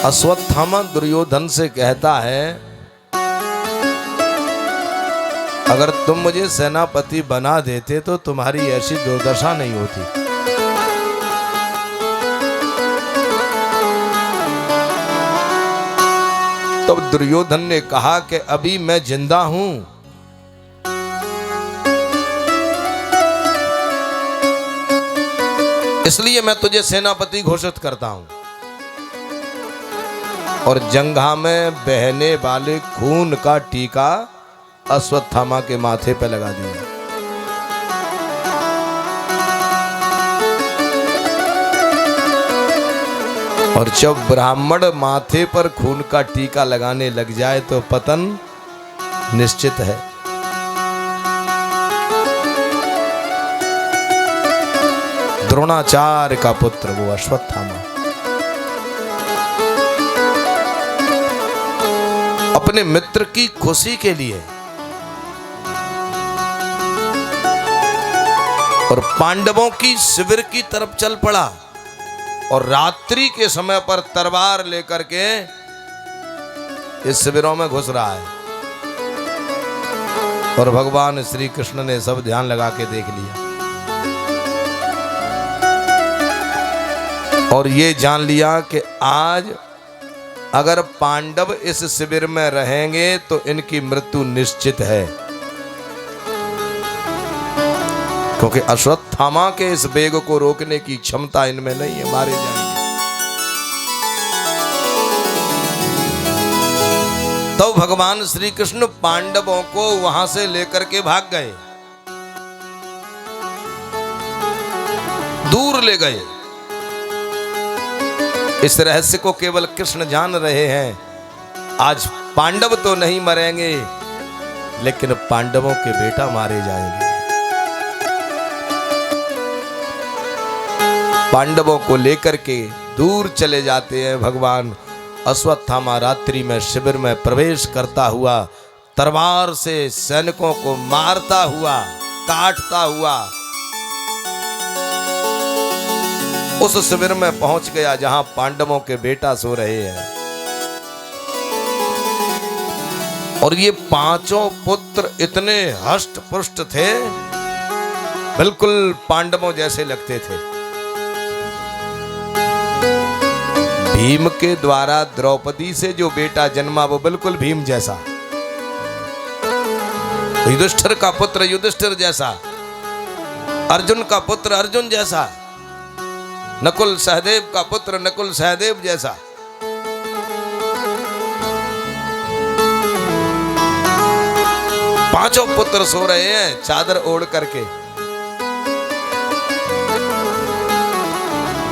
अश्वत्थामा दुर्योधन से कहता है, अगर तुम मुझे सेनापति बना देते तो तुम्हारी ऐसी दुर्दशा नहीं होती। तब दुर्योधन ने कहा कि अभी मैं जिंदा हूं, इसलिए मैं तुझे सेनापति घोषित करता हूं। और जंघा में बहने वाले खून का टीका अश्वत्थामा के माथे पे लगा दिया। और जब ब्राह्मण माथे पर खून का टीका लगाने लग जाए तो पतन निश्चित है। द्रोणाचार्य का पुत्र वो अश्वत्थामा अपने मित्र की खुशी के लिए और पांडवों की शिविर की तरफ चल पड़ा और रात्रि के समय पर तलवार लेकर के इस शिविरों में घुस रहा है। और भगवान श्री कृष्ण ने सब ध्यान लगा के देख लिया और ये जान लिया कि आज अगर पांडव इस शिविर में रहेंगे तो इनकी मृत्यु निश्चित है, क्योंकि अश्वत्थामा के इस वेग को रोकने की क्षमता इनमें नहीं है, मारे जाएंगे। तो भगवान श्री कृष्ण पांडवों को वहां से लेकर के भाग गए, दूर ले गए। इस रहस्य को केवल कृष्ण जान रहे हैं। आज पांडव तो नहीं मरेंगे, लेकिन पांडवों के बेटा मारे जाएंगे। पांडवों को लेकर के दूर चले जाते हैं भगवान। अश्वत्थामा रात्रि में शिविर में प्रवेश करता हुआ तलवार से सैनिकों को मारता हुआ, काटता हुआ उस शिविर में पहुंच गया जहां पांडवों के बेटा सो रहे हैं। और ये पांचों पुत्र इतने हष्ट पुष्ट थे, बिल्कुल पांडवों जैसे लगते थे। भीम के द्वारा द्रौपदी से जो बेटा जन्मा वो बिल्कुल भीम जैसा, युधिष्ठिर का पुत्र युधिष्ठिर जैसा, अर्जुन का पुत्र अर्जुन जैसा, नकुल सहदेव का पुत्र नकुल सहदेव जैसा। पांचों पुत्र सो रहे हैं चादर ओढ़ करके।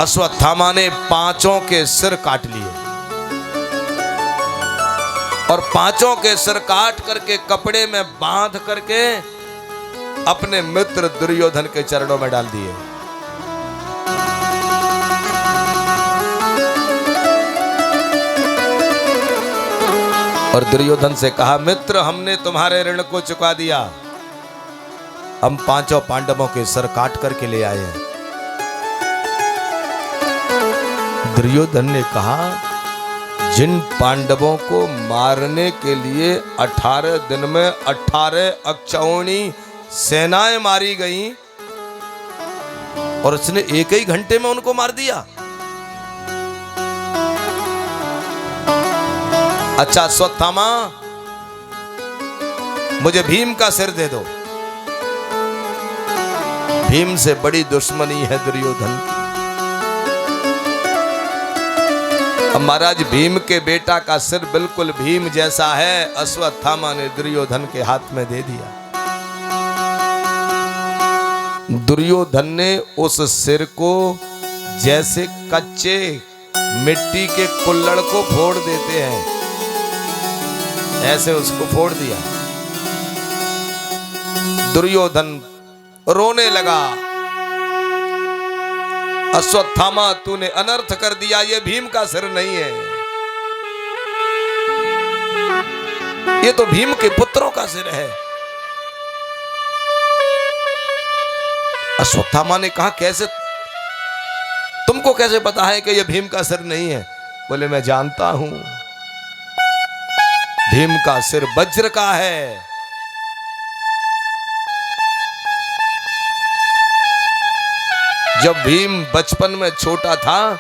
अश्वत्थामा ने पांचों के सिर काट लिए और पांचों के सिर काट करके कपड़े में बांध करके अपने मित्र दुर्योधन के चरणों में डाल दिए। और दुर्योधन से कहा, मित्र हमने तुम्हारे ऋण को चुका दिया, हम पांचों पांडवों के सर काट करके ले आए हैं। दुर्योधन ने कहा, जिन पांडवों को मारने के लिए 18 दिन में 18 अक्षौहिणी सेनाएं मारी गईं और उसने एक ही घंटे में उनको मार दिया। अच्छा अश्वत्थामा, मुझे भीम का सिर दे दो। भीम से बड़ी दुश्मनी है दुर्योधन की। अब महाराज भीम के बेटा का सिर बिल्कुल भीम जैसा है, अश्वत्थामा ने दुर्योधन के हाथ में दे दिया। दुर्योधन ने उस सिर को जैसे कच्चे मिट्टी के कुल्हड़ को फोड़ देते हैं, ऐसे उसको फोड़ दिया। दुर्योधन रोने लगा, अश्वत्थामा तूने अनर्थ कर दिया, ये भीम का सिर नहीं है, ये तो भीम के पुत्रों का सिर है। अश्वत्थामा ने कहा, कैसे तुमको कैसे पता है कि ये भीम का सिर नहीं है? बोले मैं जानता हूं, भीम का सिर वज्र का है। जब भीम बचपन में छोटा था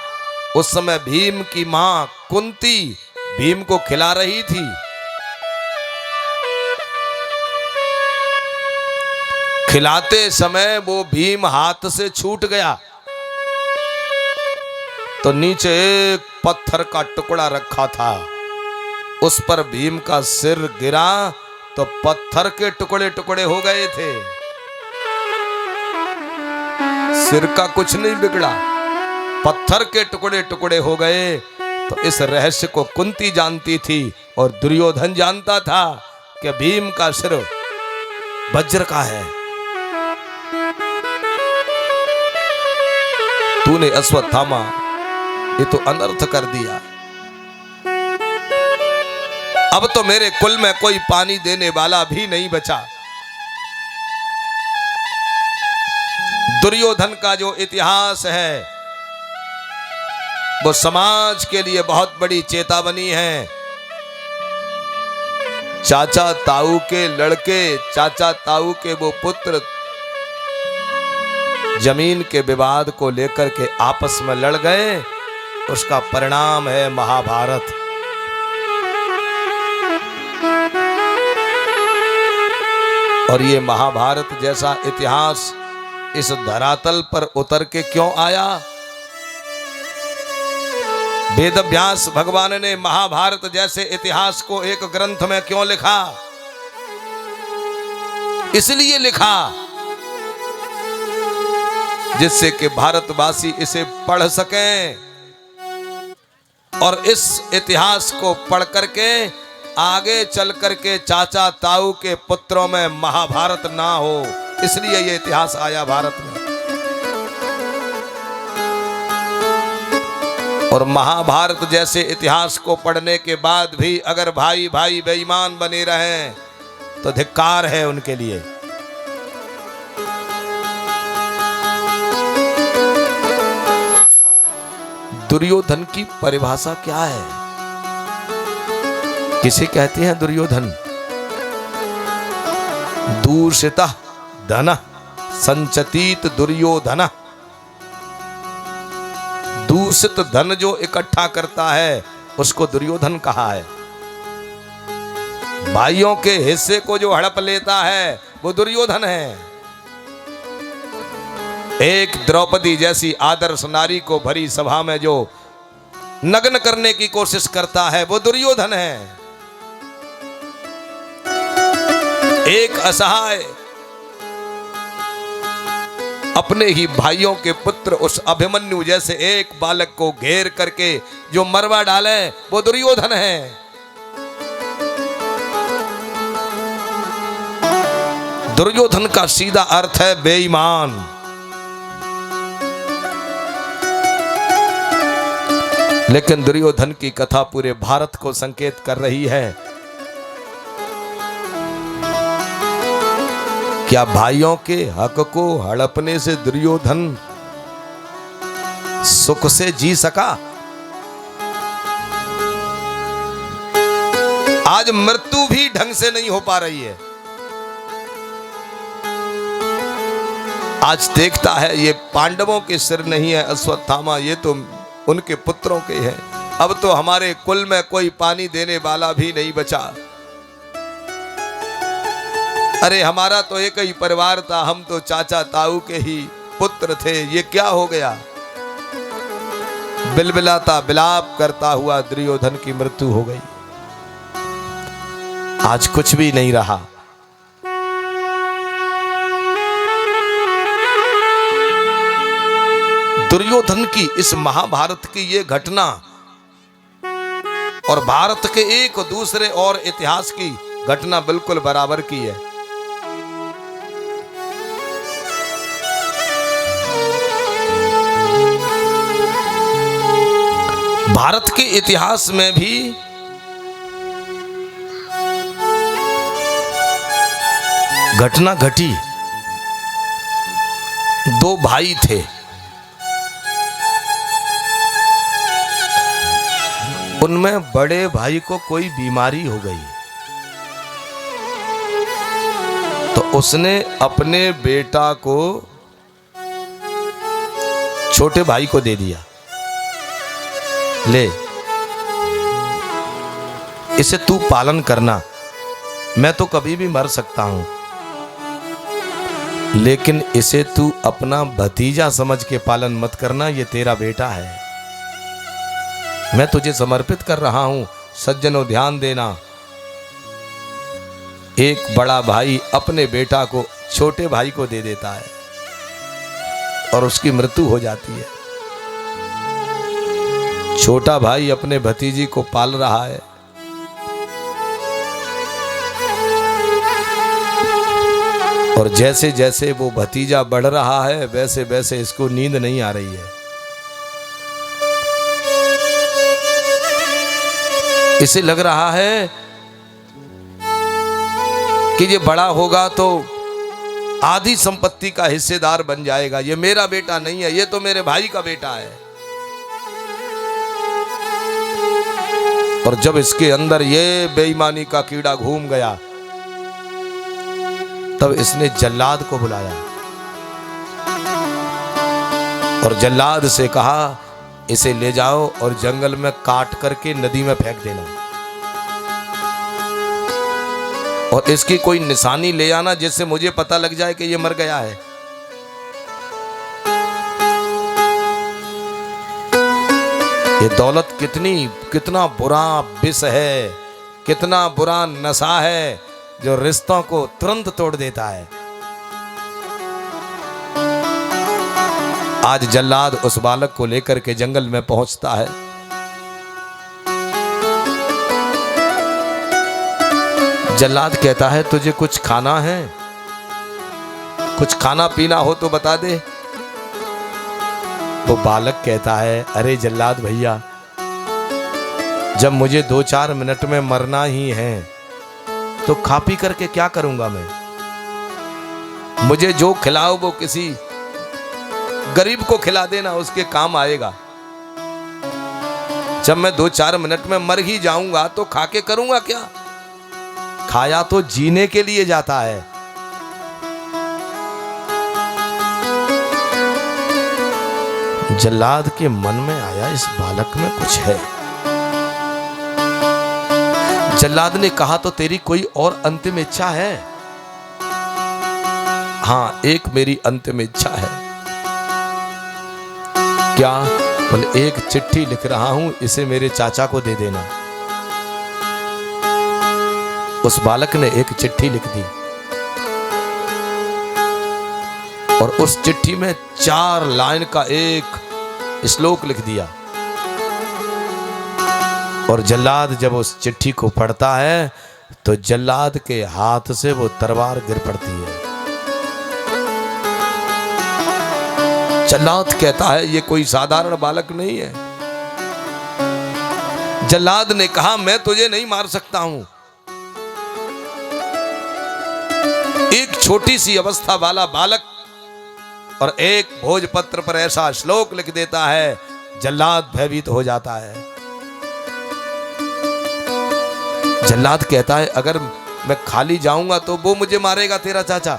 उस समय भीम की मां कुंती भीम को खिला रही थी। खिलाते समय वो भीम हाथ से छूट गया तो नीचे एक पत्थर का टुकड़ा रखा था, उस पर भीम का सिर गिरा तो पत्थर के टुकड़े टुकड़े हो गए थे। सिर का कुछ नहीं बिगड़ा, पत्थर के टुकड़े टुकड़े हो गए। तो इस रहस्य को कुंती जानती थी और दुर्योधन जानता था कि भीम का सिर वज्र का है। तूने अश्वत्थामा ये तो अनर्थ कर दिया, अब तो मेरे कुल में कोई पानी देने वाला भी नहीं बचा। दुर्योधन का जो इतिहास है वो समाज के लिए बहुत बड़ी चेतावनी है। चाचा ताऊ के लड़के, चाचा ताऊ के वो पुत्र जमीन के विवाद को लेकर के आपस में लड़ गए, उसका परिणाम है महाभारत। और ये महाभारत जैसा इतिहास इस धरातल पर उतर के क्यों आया? वेद व्यास भगवान ने महाभारत जैसे इतिहास को एक ग्रंथ में क्यों लिखा? इसलिए लिखा जिससे कि भारतवासी इसे पढ़ सकें और इस इतिहास को पढ़ करके आगे चल करके चाचा ताऊ के पुत्रों में महाभारत ना हो, इसलिए ये इतिहास आया भारत में। और महाभारत जैसे इतिहास को पढ़ने के बाद भी अगर भाई भाई बेईमान बने रहें तो धिक्कार है उनके लिए। दुर्योधन की परिभाषा क्या है? किसे कहते हैं दुर्योधन? दूषितः धन संचतीत दुर्योधन। दूषित धन जो इकट्ठा करता है उसको दुर्योधन कहा है। भाइयों के हिस्से को जो हड़प लेता है वो दुर्योधन है। एक द्रौपदी जैसी आदर्श नारी को भरी सभा में जो नग्न करने की कोशिश करता है वो दुर्योधन है। एक असहाय अपने ही भाइयों के पुत्र उस अभिमन्यु जैसे एक बालक को घेर करके जो मरवा डाले वो दुर्योधन है। दुर्योधन का सीधा अर्थ है बेईमान। लेकिन दुर्योधन की कथा पूरे भारत को संकेत कर रही है। क्या भाइयों के हक को हड़पने से दुर्योधन सुख से जी सका? आज मृत्यु भी ढंग से नहीं हो पा रही है। आज देखता है ये पांडवों के सिर नहीं है अश्वत्थामा, ये तो उनके पुत्रों के हैं। अब तो हमारे कुल में कोई पानी देने वाला भी नहीं बचा। अरे हमारा तो एक ही परिवार था, हम तो चाचा ताऊ के ही पुत्र थे, ये क्या हो गया? बिलबिलाता विलाप करता हुआ दुर्योधन की मृत्यु हो गई। आज कुछ भी नहीं रहा। दुर्योधन की इस महाभारत की ये घटना और भारत के एक दूसरे और इतिहास की घटना बिल्कुल बराबर की है। भारत के इतिहास में भी घटना घटी। दो भाई थे, उनमें बड़े भाई को कोई बीमारी हो गई, तो उसने अपने बेटा को छोटे भाई को दे दिया, ले इसे तू पालन करना, मैं तो कभी भी मर सकता हूं, लेकिन इसे तू अपना भतीजा समझ के पालन मत करना, ये तेरा बेटा है, मैं तुझे समर्पित कर रहा हूं, सज्जनों ध्यान देना। एक बड़ा भाई अपने बेटा को छोटे भाई को दे देता है और उसकी मृत्यु हो जाती है। छोटा भाई अपने भतीजी को पाल रहा है, और जैसे जैसे वो भतीजा बढ़ रहा है वैसे वैसे इसको नींद नहीं आ रही है। इसे लग रहा है कि ये बड़ा होगा तो आधी संपत्ति का हिस्सेदार बन जाएगा, ये मेरा बेटा नहीं है, ये तो मेरे भाई का बेटा है। और जब इसके अंदर ये बेईमानी का कीड़ा घूम गया, तब इसने जल्लाद को बुलाया और जल्लाद से कहा, इसे ले जाओ और जंगल में काट करके नदी में फेंक देना, और इसकी कोई निशानी ले आना जिससे मुझे पता लग जाए कि ये मर गया है। ये दौलत कितना बुरा विष है, कितना बुरा नशा है जो रिश्तों को तुरंत तोड़ देता है। आज जल्लाद उस बालक को लेकर के जंगल में पहुंचता है। जल्लाद कहता है, तुझे कुछ खाना है, कुछ खाना पीना हो तो बता दे। वो बालक कहता है, अरे जल्लाद भैया, जब मुझे 2-4 मिनट में मरना ही है तो खा पी करके क्या करूंगा मैं, मुझे जो खिलाओ वो किसी गरीब को खिला देना, उसके काम आएगा। जब मैं 2-4 मिनट में मर ही जाऊंगा तो खा के करूंगा क्या, खाया तो जीने के लिए जाता है। जल्लाद के मन में आया, इस बालक में कुछ है। जल्लाद ने कहा, तो तेरी कोई और अंतिम इच्छा है? हाँ, एक मेरी अंतिम इच्छा है। क्या? बोले, एक चिट्ठी लिख रहा हूं, इसे मेरे चाचा को दे देना। उस बालक ने एक चिट्ठी लिख दी और उस चिट्ठी में 4 लाइन का एक श्लोक लिख दिया। और जल्लाद जब उस चिट्ठी को पढ़ता है तो जल्लाद के हाथ से वो तलवार गिर पड़ती है। जल्लाद कहता है, ये कोई साधारण बालक नहीं है। जल्लाद ने कहा, मैं तुझे नहीं मार सकता हूं। एक छोटी सी अवस्था वाला बालक और एक भोजपत्र पर ऐसा श्लोक लिख देता है, जल्लाद भयभीत हो जाता है। जल्लाद कहता है, अगर मैं खाली जाऊंगा तो वो मुझे मारेगा, तेरा चाचा।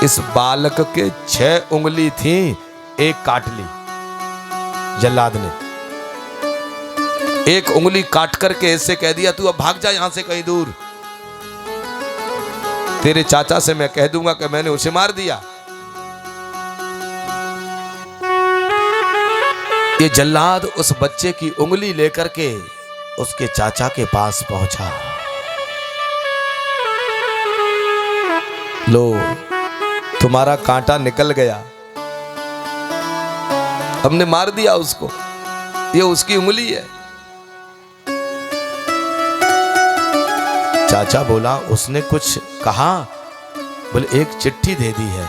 इस बालक के 6 उंगली थी, एक काट ली जल्लाद ने। एक उंगली काट करके इससे कह दिया, तू अब भाग जा यहां से कहीं दूर, तेरे चाचा से मैं कह दूंगा कि मैंने उसे मार दिया। ये जल्लाद उस बच्चे की उंगली लेकर के उसके चाचा के पास पहुंचा। लो, तुम्हारा कांटा निकल गया, हमने मार दिया उसको, ये उसकी उंगली है। चाचा बोला, उसने कुछ कहा? बोले, एक चिट्ठी दे दी है।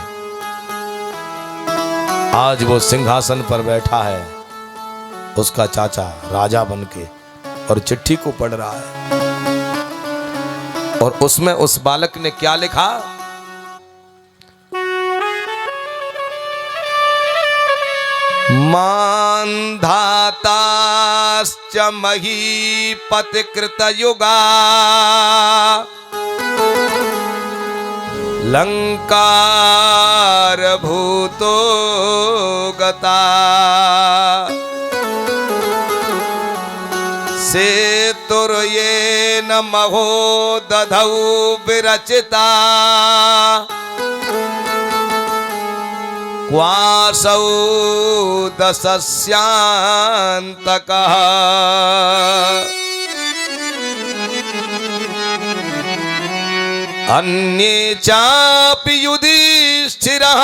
आज वो सिंहासन पर बैठा है, उसका चाचा राजा बनके, और चिट्ठी को पढ़ रहा है। और उसमें उस बालक ने क्या लिखा? मान्धाताश्च महीपतिकृतयुगा लंकारभूतो गता सेतुर्येन महो दधौ विरचिता क्वासौ दशस्यान्तकः अन्ये चापि युधिष्ठिरः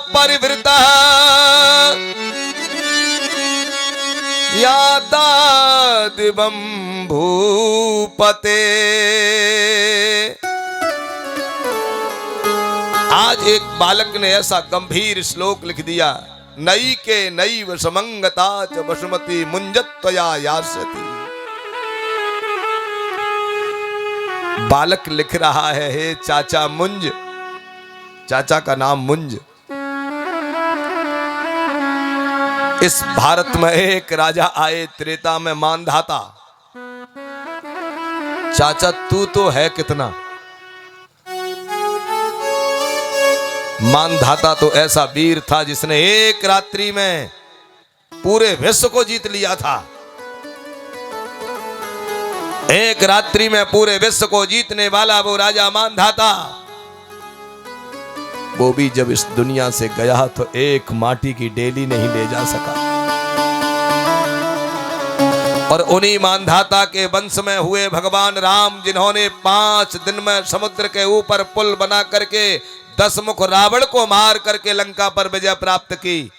परिवृतः याता दिवं भूपते। आज एक बालक ने ऐसा गंभीर श्लोक लिख दिया, नई के नैव समंगता च वसुमती मुंजत्वया यास्यति। बालक लिख रहा है, हे चाचा मुंज, चाचा का नाम मुंज। इस भारत में एक राजा आए त्रेता में, मानधाता। चाचा तू तो है कितना। मानधाता तो ऐसा वीर था जिसने एक रात्रि में पूरे विश्व को जीत लिया था। एक रात्रि में पूरे विश्व को जीतने वाला वो राजा मानधाता, वो भी जब इस दुनिया से गया तो एक माटी की डेली नहीं ले जा सका। और उन्हीं मानधाता के वंश में हुए भगवान राम, जिन्होंने 5 दिन में समुद्र के ऊपर पुल बना करके 10 मुख रावण को मार करके लंका पर विजय प्राप्त की।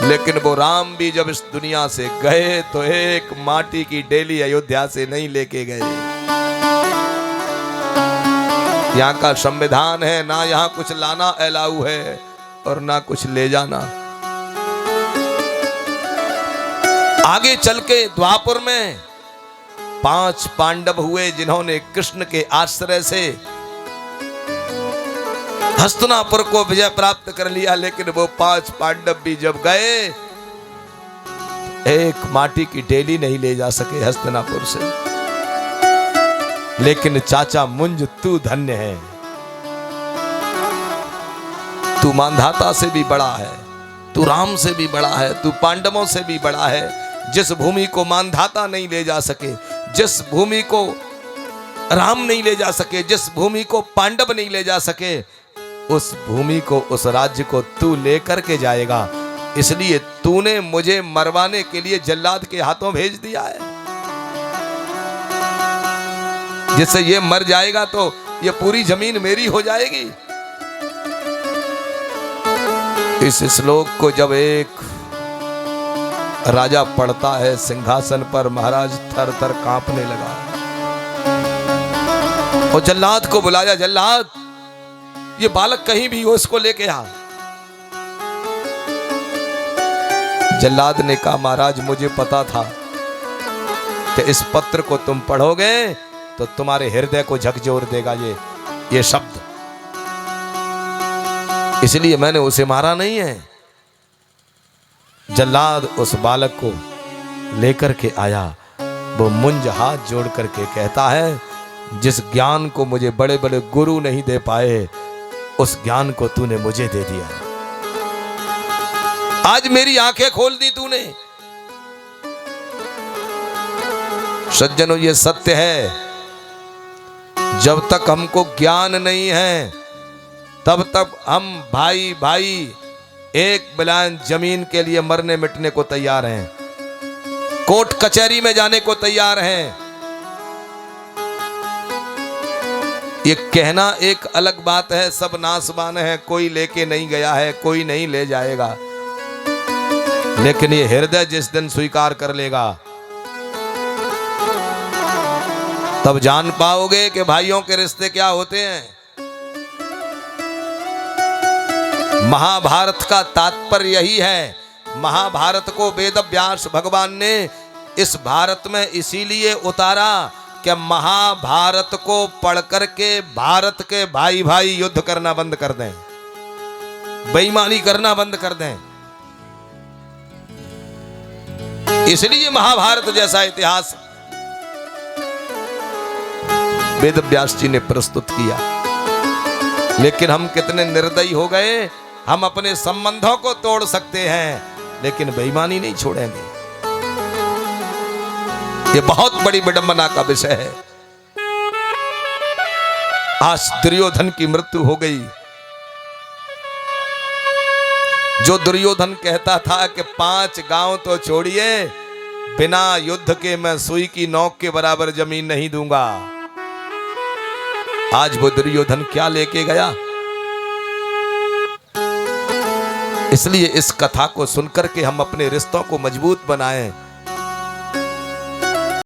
लेकिन वो राम भी जब इस दुनिया से गए तो एक माटी की डेली अयोध्या से नहीं लेके गए। यहाँ का संविधान है, ना यहाँ कुछ लाना अलाउ है और ना कुछ ले जाना। आगे चल के द्वापर में 5 पांडव हुए, जिन्होंने कृष्ण के आश्रय से हस्तिनापुर को विजय प्राप्त कर लिया। लेकिन वो 5 पांडव भी जब गए, एक माटी की डेली नहीं ले जा सके हस्तिनापुर से। लेकिन चाचा मुंज, तू धन्य है, तू मानधाता से भी बड़ा है, तू राम से भी बड़ा है, तू पांडवों से भी बड़ा है। जिस भूमि को मानधाता नहीं ले जा सके, जिस भूमि को राम नहीं ले जा सके, जिस भूमि को पांडव नहीं ले जा सके, उस भूमि को, उस राज्य को तू लेकर के जाएगा। इसलिए तूने मुझे मरवाने के लिए जल्लाद के हाथों भेज दिया है। जिससे ये मर जाएगा तो ये पूरी जमीन मेरी हो जाएगी। इस श्लोक को जब एक राजा पढ़ता है सिंहासन पर, महाराज थर थर कांपने लगा। और जल्लाद को बुलाया, जल्लाद ये बालक कहीं भी हो, इसको लेके आ। जल्लाद ने कहा, महाराज मुझे पता था कि इस पत्र को तुम पढ़ोगे तो तुम्हारे हृदय को झकझोर देगा ये शब्द, इसलिए मैंने उसे मारा नहीं है। जल्लाद उस बालक को लेकर के आया। वो मुंज हाथ जोड़ करके कहता है, जिस ज्ञान को मुझे बड़े बड़े गुरु नहीं दे पाए, उस ज्ञान को तूने मुझे दे दिया। आज मेरी आंखें खोल दी तूने। सज्जनों, ये सत्य है, जब तक हमको ज्ञान नहीं है तब तक हम भाई भाई एक बिलान जमीन के लिए मरने मिटने को तैयार हैं, कोर्ट कचहरी में जाने को तैयार हैं। ये कहना एक अलग बात है, सब नासबान है, कोई लेके नहीं गया है, कोई नहीं ले जाएगा। लेकिन ये हृदय जिस दिन स्वीकार कर लेगा, तब जान पाओगे कि भाइयों के रिश्ते क्या होते हैं। महाभारत का तात्पर्य यही है। महाभारत को वेद व्यास भगवान ने इस भारत में इसीलिए उतारा कि महाभारत को पढ़ करके भारत के भाई भाई युद्ध करना बंद कर दें। बेईमानी करना बंद कर दें। इसलिए महाभारत जैसा इतिहास वेद व्यास जी ने प्रस्तुत किया। लेकिन हम कितने निर्दयी हो गए, हम अपने संबंधों को तोड़ सकते हैं लेकिन बेईमानी नहीं छोड़ेंगे। यह बहुत बड़ी विडंबना का विषय है। आज दुर्योधन की मृत्यु हो गई। जो दुर्योधन कहता था कि 5 गांव तो छोड़िए, बिना युद्ध के मैं सुई की नोक के बराबर जमीन नहीं दूंगा, आज वो दुर्योधन क्या लेके गया। इसलिए इस कथा को सुनकर के हम अपने रिश्तों को मजबूत बनाएं।